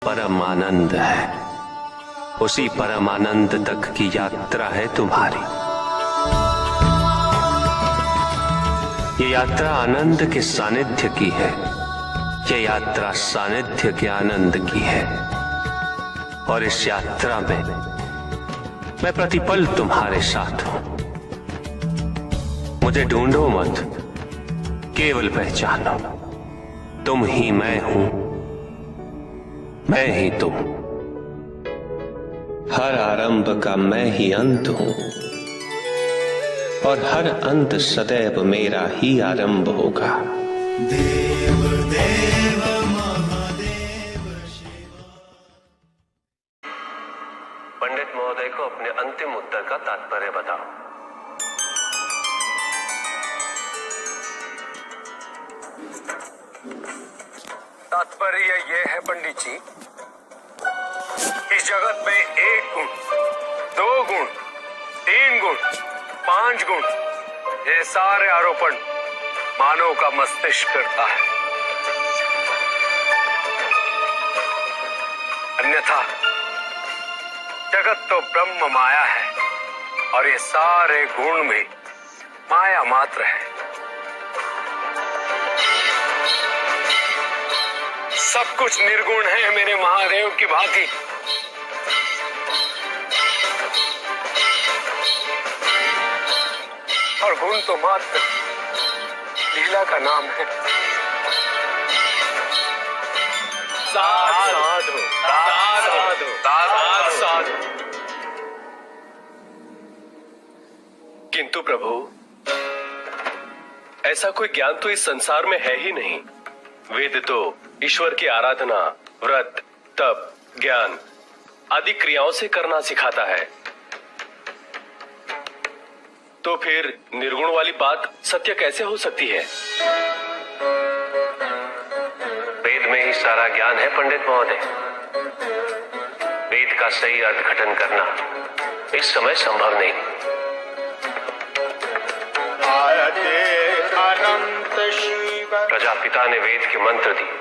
परम आनंद है, उसी परम आनंद तक की यात्रा है तुम्हारी। ये यात्रा आनंद के सानिध्य की है, ये यात्रा सानिध्य के आनंद की है। और इस यात्रा में मैं प्रतिपल तुम्हारे साथ हूं। मुझे ढूंढो मत, केवल पहचानो, तुम ही मैं हूं, मैं ही तुम। हर आरंभ का मैं ही अंत हूं और हर अंत सदैव मेरा ही आरंभ होगा। देव देव महादेव शिव। पंडित महोदय को अपने अंतिम उत्तर का तात्पर्य बताओ। तात्पर्य यह है पंडित जी, इस जगत में एक गुण, दो गुण, तीन गुण, पांच गुण, ये सारे आरोपण मानव का मस्तिष्क करता है। अन्यथा जगत तो ब्रह्म माया है और ये सारे गुण भी माया मात्र है। सब कुछ निर्गुण है मेरे महादेव की भांति। और गुण तो मात्र लीला का नाम है। साधु साधु साधु साधु। किंतु प्रभु, ऐसा कोई ज्ञान तो इस संसार में है ही नहीं। वेद तो ईश्वर की आराधना, व्रत, तप, ज्ञान आदि क्रियाओं से करना सिखाता है। तो फिर निर्गुण वाली बात सत्य कैसे हो सकती है? वेद में ही सारा ज्ञान है पंडित महोदय। वेद का सही अर्थघटन करना इस समय संभव नहीं। अनंत शिव। प्रजापिता ने वेद के मंत्र दिए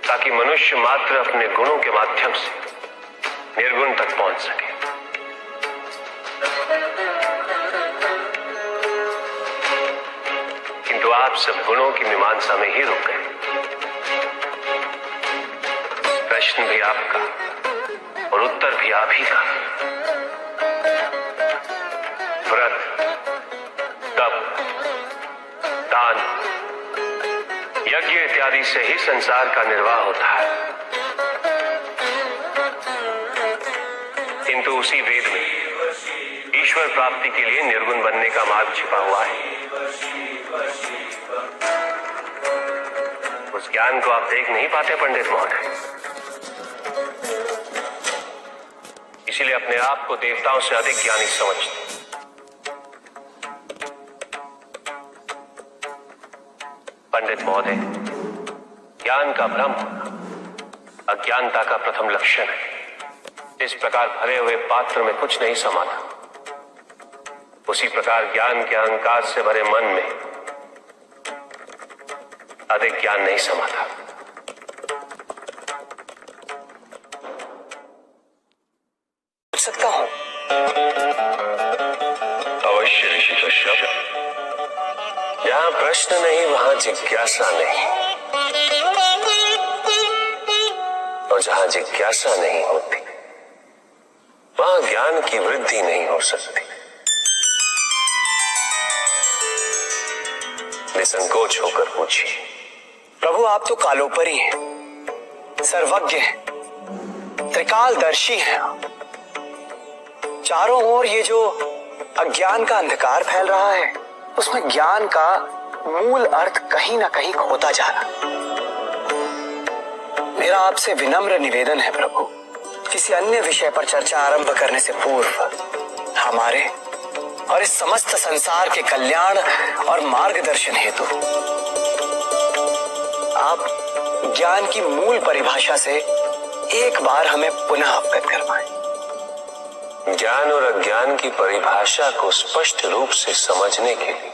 ताकि मनुष्य मात्र अपने गुणों के माध्यम से निर्गुण तक पहुंच सके। किंतु आप सब गुणों की मीमांसा में ही रुक गए। प्रश्न भी आपका और उत्तर भी आप ही का। व्रत, तप, दान, यज्ञ इत्यादि से ही संसार का निर्वाह होता है। किंतु उसी वेद में ईश्वर प्राप्ति के लिए निर्गुण बनने का मार्ग छिपा हुआ है। उस ज्ञान को आप देख नहीं पाते पंडित महोदय। इसीलिए अपने आप को देवताओं से अधिक ज्ञानी समझते। पंडित महोदय, ज्ञान का भ्रम होना अज्ञानता का प्रथम लक्षण है। इस प्रकार भरे हुए पात्र में कुछ नहीं समाता, उसी प्रकार ज्ञान के अहंकार से भरे मन में अधिक ज्ञान नहीं समाता। पूछ सकता हूं? अवश्य ऋषि कश्यप। जहां प्रश्न नहीं वहां जिज्ञासा नहीं, और जहां जिज्ञासा नहीं होती वहां ज्ञान की वृद्धि नहीं हो सकती। निसंकोच होकर पूछिए। प्रभु, आप तो कालोपरी हैं, सर्वज्ञ हैं, त्रिकालदर्शी हैं। चारों ओर ये जो अज्ञान का अंधकार फैल रहा है, उसमें ज्ञान का मूल अर्थ कहीं ना कहीं खोता जा रहा। मेरा आपसे विनम्र निवेदन है प्रभु, किसी अन्य विषय पर चर्चा आरंभ करने से पूर्व हमारे और इस समस्त संसार के कल्याण और मार्गदर्शन हेतु आप ज्ञान की मूल परिभाषा से एक बार हमें पुनः अवगत करवाएं। ज्ञान और अज्ञान की परिभाषा को स्पष्ट रूप से समझने के लिए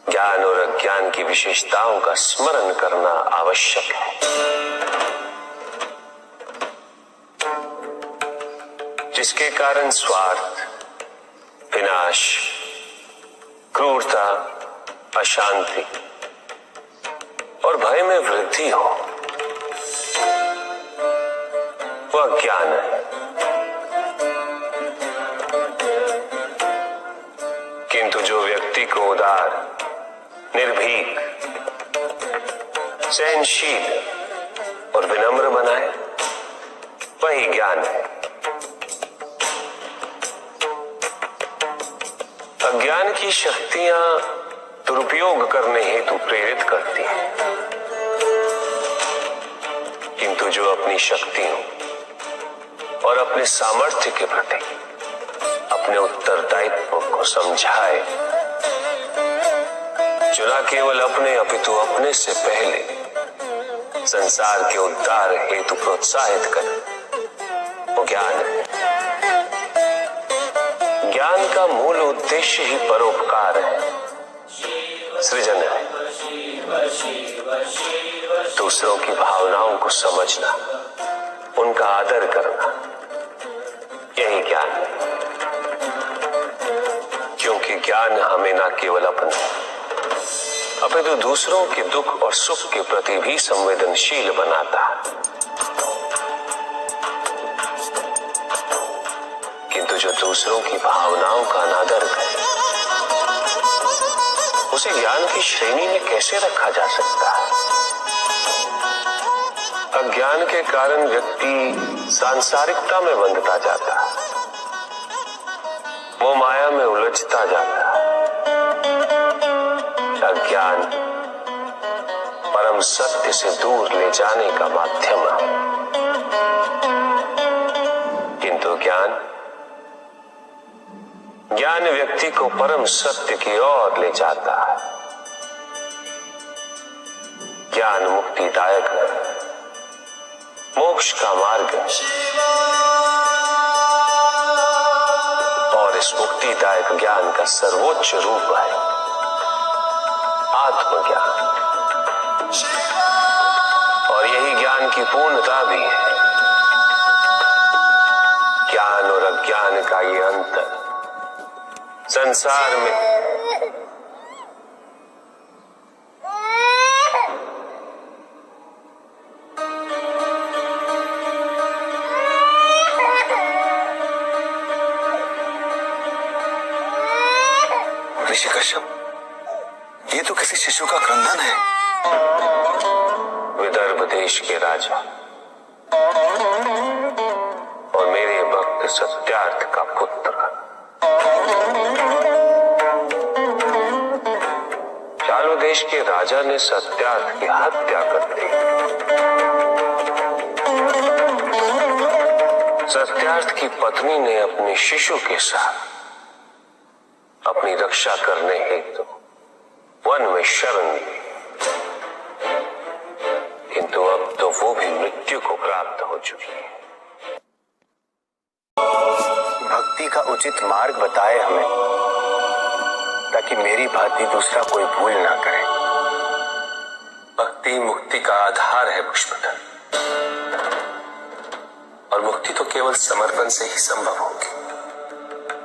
ज्ञान और अज्ञान की विशेषताओं का स्मरण करना आवश्यक है। जिसके कारण स्वार्थ, विनाश, क्रूरता, अशांति और भय में वृद्धि हो, वह ज्ञान है। किंतु जो व्यक्ति को उदार, निर्भीक, सहनशील और विनम्र बनाए, वही ज्ञान है। अज्ञान की शक्तियां दुरुपयोग करने हेतु प्रेरित करती हैं, किंतु जो अपनी शक्तियों और अपने सामर्थ्य के प्रति अपने उत्तरदायित्व को समझाए, जो न केवल अपने अपितु अपने से पहले संसार के उद्धार हेतु प्रोत्साहित करे, वो ज्ञान है। ज्ञान का मूल उद्देश्य ही परोपकार है, सृजन है। दूसरों की भावनाओं को समझना, उनका आदर करना, यही ज्ञान है। क्योंकि ज्ञान हमें न केवल अपने अपितु दूसरों के दुख और सुख के प्रति भी संवेदनशील बनाता है। किंतु जो दूसरों की भावनाओं का अनादर करे, उसे ज्ञान की श्रेणी में कैसे रखा जा सकता है? अज्ञान के कारण व्यक्ति सांसारिकता में बंधता जाता है, वो माया में उलझता जाता है। अज्ञान परम सत्य से दूर ले जाने का माध्यम है, किंतु ज्ञान व्यक्ति को परम सत्य की ओर ले जाता है। ज्ञान मुक्तिदायक है, मोक्ष का मार्ग है, और इस मुक्तिदायक ज्ञान का सर्वोच्च रूप है आत्मज्ञान, और यही ज्ञान की पूर्णता भी है। ज्ञान और अज्ञान का ये अंतर संसार में ऋषि कश्यप, ये तो किसी शिशु का क्रंदन है। विदर्भ देश के राजा और मेरे भक्त सत्यार्थ का पुत्र चालू देश के राजा ने सत्यार्थ की हत्या कर दी। सत्यार्थ की पत्नी ने अपने शिशु के साथ अपनी रक्षा करने हेतु वन में शरण ली, किंतु अब तो वो भी मृत्यु को प्राप्त हो चुकी है। भक्ति का उचित मार्ग बताए हमें, ताकि मेरी भांति दूसरा कोई भूल ना करे। भक्ति मुक्ति का आधार है पुष्पधर, और मुक्ति तो केवल समर्पण से ही संभव होगी।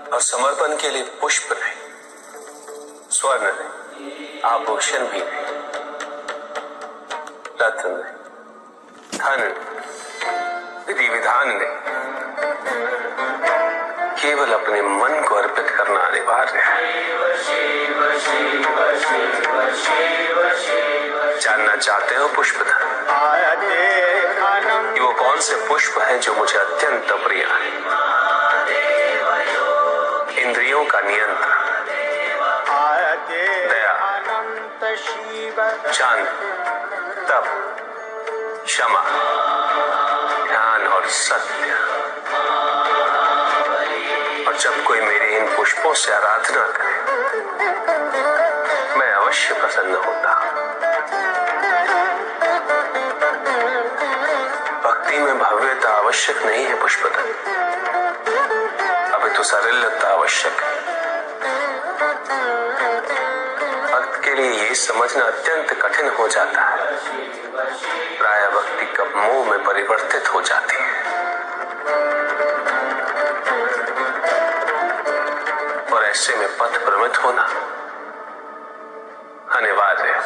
और समर्पण के लिए पुष्प नहीं, स्वर्ण नहीं, आभूषण भी नहीं, रत्न नहीं, धन नहीं, विधि विधान नहीं, केवल अपने मन को अर्पित करना अनिवार्य है। जानना चाहते हो पुष्पधर कि वो कौन से पुष्प हैं जो मुझे अत्यंत प्रिय है? इंद्रियों का नियंत्रण, दया, शांति, तप, क्षमा, ध्यान और सत्य। और जब कोई मेरी इन पुष्पों से आराधना करे, मैं अवश्य प्रसन्न होता हूं। भक्ति में भव्यता आवश्यक नहीं है पुष्पधर, अभी तो सरलता आवश्यक है। भक्त के लिए ये समझना अत्यंत कठिन हो जाता है। प्राय भक्ति कब मोह में परिवर्तित हो जाती है और ऐसे में पथ भ्रमित होना अनिवार्य है।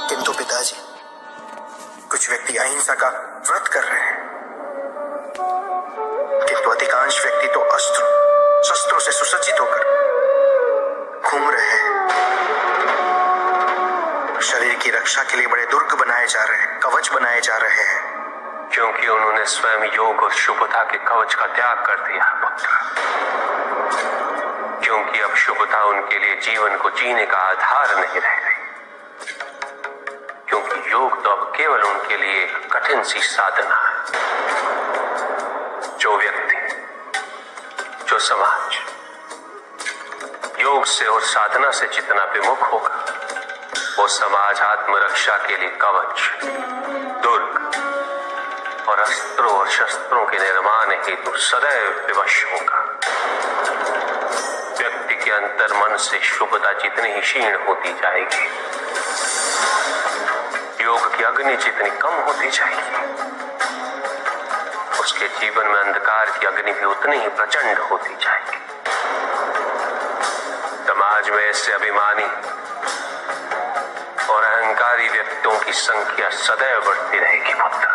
किंतु पिताजी, कुछ व्यक्ति अहिंसा का व्रत कर रहे हैं, किंतु अधिकांश व्यक्ति तो अस्त्रों शस्त्रों से सुसज्जित होकर घूम रहे हैं। शरीर की रक्षा के लिए बड़े दुर्ग बनाए जा रहे हैं, कवच बनाए जा रहे हैं, क्योंकि उन्होंने स्वयं योग और शुभता के कवच का त्याग कर दिया पुत्र। क्योंकि अब शुभता उनके लिए जीवन को जीने का आधार नहीं रह गई, क्योंकि योग तो अब केवल उनके लिए एक कठिन सी साधना है। जो व्यक्ति, जो समाज योग से और साधना से जितना विमुख होगा, वो समाज आत्मरक्षा के लिए कवच, दुर्ग और अस्त्रों और शस्त्रों के निर्माण हेतु सदैव विवश होगा। व्यक्ति के अंतर मन से शुभता जितनी ही क्षीण होती जाएगी, योग की अग्नि जितनी कम होती जाएगी, उसके जीवन में अंधकार की अग्नि भी उतनी ही प्रचंड होती जाएगी। समाज में ऐसे अभिमानी और अहंकारी व्यक्तियों की संख्या सदैव बढ़ती रहेगी पुत्र।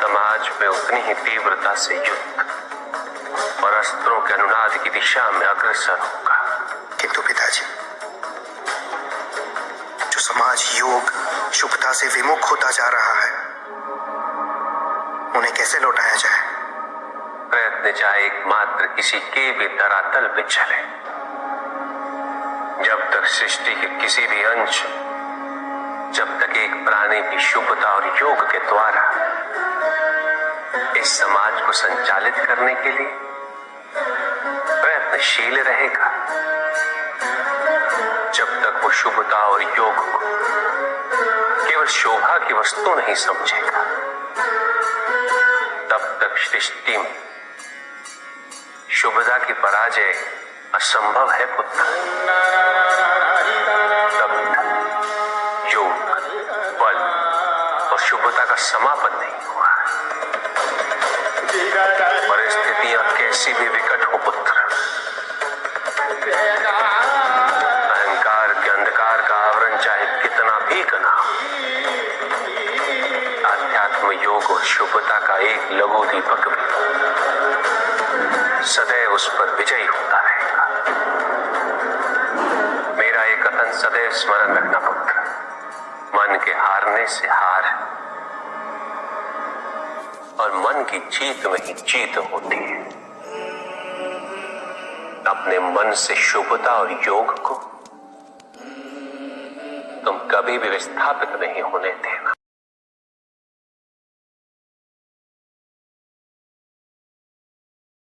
समाज में उतनी ही तीव्रता से युद्ध और अस्त्रों के अनुनाद की दिशा में अग्रसर होगा। किंतु पिताजी, जो समाज योग शुभता से विमुख होता जा रहा है, उन्हें कैसे लौटाया जाए? प्रयत्न चाहे एकमात्र किसी के भी धरातल पे चले, जब तक सृष्टि के किसी भी अंश, जब तक एक प्राणी की शुभता और योग के द्वारा इस समाज को संचालित करने के लिए प्रयत्नशील रहेगा, जब तक वो शुभता और योग को केवल शोभा की वस्तु नहीं समझेगा, तब तक सृष्टि में शुभता की पराजय असंभव है पुत्र। तब तक योग, बल और शुभता का समापन नहीं हुआ। परिस्थितियां कैसी भी विकट हो पुत्र, अहंकार के अंधकार का आवरण चाहे कितना भी घना हो, आध्यात्म योग और शुभता का एक लघु दीपक भी सदैव उस पर विजयी होता रहेगा। मेरा एक कथन सदैव स्मरण रखना पुत्र, मन के हारने से हार और मन की जीत में ही जीत होती है। अपने मन से शुभता और योग को तुम कभी भी विस्थापित नहीं होने देना।